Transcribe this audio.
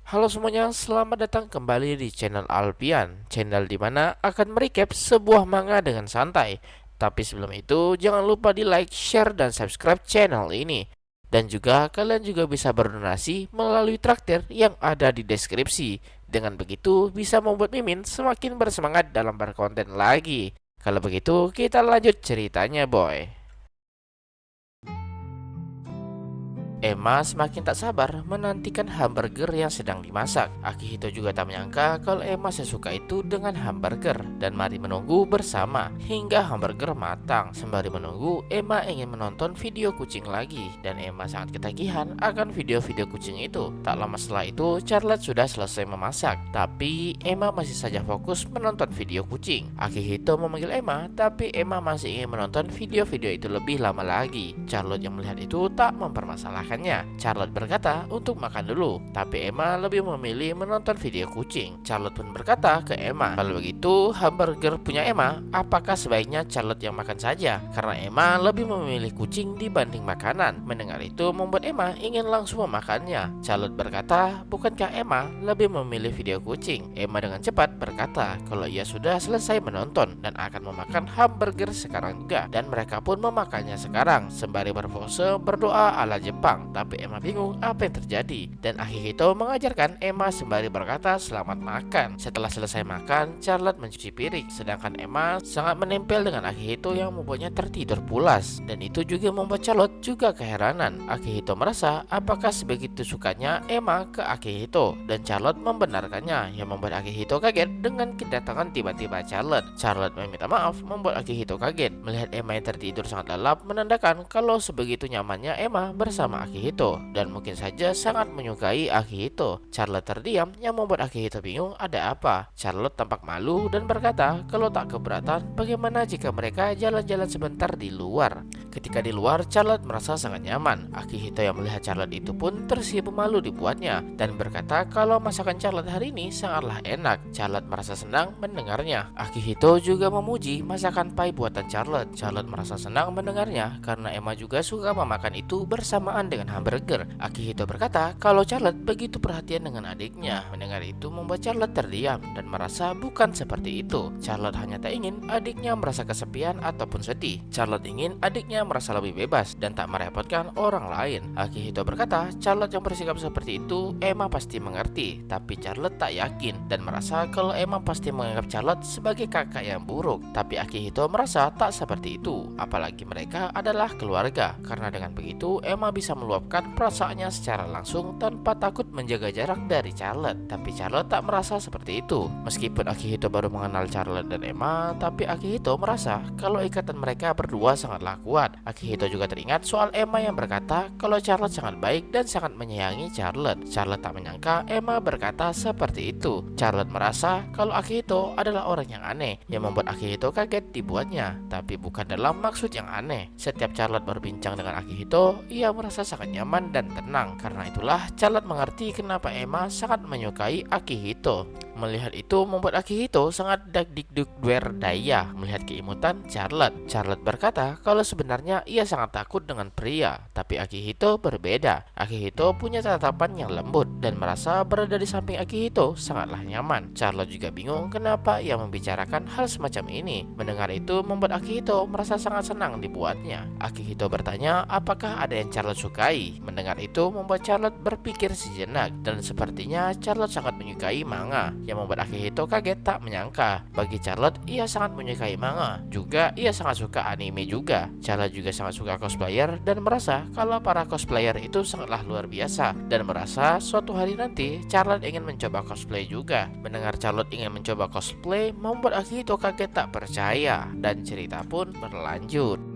Halo semuanya, selamat datang kembali di channel Alpian, channel dimana akan merecap sebuah manga dengan santai. Tapi sebelum itu, jangan lupa di like, share, dan subscribe channel ini. Dan juga kalian juga bisa berdonasi melalui traktir yang ada di deskripsi. Dengan begitu, bisa membuat Mimin semakin bersemangat dalam berkonten lagi. Kalau begitu, kita lanjut ceritanya, boy. Emma semakin tak sabar menantikan hamburger yang sedang dimasak. Akihito juga tak menyangka kalau Emma sesuka itu dengan hamburger dan mari menunggu bersama hingga hamburger matang. Sembari menunggu, Emma ingin menonton video kucing lagi dan Emma sangat ketagihan akan video-video kucing itu. Tak lama setelah itu, Charlotte sudah selesai memasak, tapi Emma masih saja fokus menonton video kucing. Akihito memanggil Emma, tapi Emma masih ingin menonton video-video itu lebih lama lagi. Charlotte yang melihat itu tak mempermasalahkan. Charlotte berkata untuk makan dulu, tapi Emma lebih memilih menonton video kucing. Charlotte pun berkata ke Emma, kalau begitu hamburger punya Emma, apakah sebaiknya Charlotte yang makan saja? Karena Emma lebih memilih kucing dibanding makanan. Mendengar itu membuat Emma ingin langsung memakannya. Charlotte berkata, bukankah Emma lebih memilih video kucing? Emma dengan cepat berkata kalau ia sudah selesai menonton dan akan memakan hamburger sekarang juga, dan mereka pun memakannya sekarang sembari berpose berdoa ala Jepang. Tapi Emma bingung apa yang terjadi dan Akihito mengajarkan Emma sembari berkata selamat makan. Setelah selesai makan, Charlotte mencuci piring, sedangkan Emma sangat menempel dengan Akihito yang membuatnya tertidur pulas. Dan itu juga membuat Charlotte juga keheranan. Akihito merasa apakah sebegitu sukanya Emma ke Akihito, dan Charlotte membenarkannya yang membuat Akihito kaget dengan kedatangan tiba-tiba Charlotte. Charlotte meminta maaf membuat Akihito kaget. Melihat Emma yang tertidur sangat lelap menandakan kalau sebegitu nyamannya Emma bersama Akihito dan mungkin saja sangat menyukai Akihito. Charlotte terdiam yang membuat Akihito bingung ada apa. Charlotte tampak malu dan berkata kalau tak keberatan bagaimana jika mereka jalan-jalan sebentar di luar. Ketika di luar, Charlotte merasa sangat nyaman. Akihito yang melihat Charlotte itu pun tersipu malu dibuatnya dan berkata kalau masakan Charlotte hari ini sangatlah enak. Charlotte merasa senang mendengarnya. Akihito juga memuji masakan pai buatan Charlotte. Charlotte merasa senang mendengarnya karena Emma juga suka memakan itu bersamaan dengan hamburger. Akihito berkata kalau Charlotte begitu perhatian dengan adiknya. Mendengar itu membuat Charlotte terdiam dan merasa bukan seperti itu. Charlotte hanya tak ingin adiknya merasa kesepian ataupun sedih. Charlotte ingin adiknya merasa lebih bebas dan tak merepotkan orang lain. Akihito berkata Charlotte yang bersikap seperti itu Emma pasti mengerti, tapi Charlotte tak yakin dan merasa kalau Emma pasti menganggap Charlotte sebagai kakak yang buruk. Tapi Akihito merasa tak seperti itu, apalagi mereka adalah keluarga. Karena dengan begitu Emma bisa meluapkan perasaannya secara langsung tanpa takut menjaga jarak dari Charlotte. Tapi Charlotte tak merasa seperti itu. Meskipun Akihito baru mengenal Charlotte dan Emma, tapi Akihito merasa kalau ikatan mereka berdua sangatlah kuat. Akihito juga teringat soal Emma yang berkata kalau Charlotte sangat baik dan sangat menyayangi Charlotte. Charlotte tak menyangka Emma berkata seperti itu. Charlotte merasa kalau Akihito adalah orang yang aneh, yang membuat Akihito kaget dibuatnya, tapi bukan dalam maksud yang aneh. Setiap Charlotte berbincang dengan Akihito, ia merasa sangat nyaman dan tenang. Karena itulah Charlotte mengerti kenapa Emma sangat menyukai Akihito. Melihat itu membuat Akihito sangat dagdikduk daya melihat keimutan Charlotte. Charlotte berkata kalau sebenarnya ia sangat takut dengan pria, tapi Akihito berbeda. Akihito punya tatapan yang lembut dan merasa berada di samping Akihito sangatlah nyaman. Charlotte juga bingung kenapa ia membicarakan hal semacam ini. Mendengar itu membuat Akihito merasa sangat senang dibuatnya. Akihito bertanya apakah ada yang Charlotte sukai. Mendengar itu membuat Charlotte berpikir sejenak dan sepertinya Charlotte sangat menyukai manga, yang membuat Akihito kaget tak menyangka. Bagi Charlotte, ia sangat menyukai manga. Juga ia sangat suka anime juga. Charlotte juga sangat suka cosplayer dan merasa kalau para cosplayer itu sangatlah luar biasa dan merasa suatu hari nanti Charlotte ingin mencoba cosplay juga. Mendengar Charlotte ingin mencoba cosplay membuat Akihito kaget tak percaya dan cerita pun berlanjut.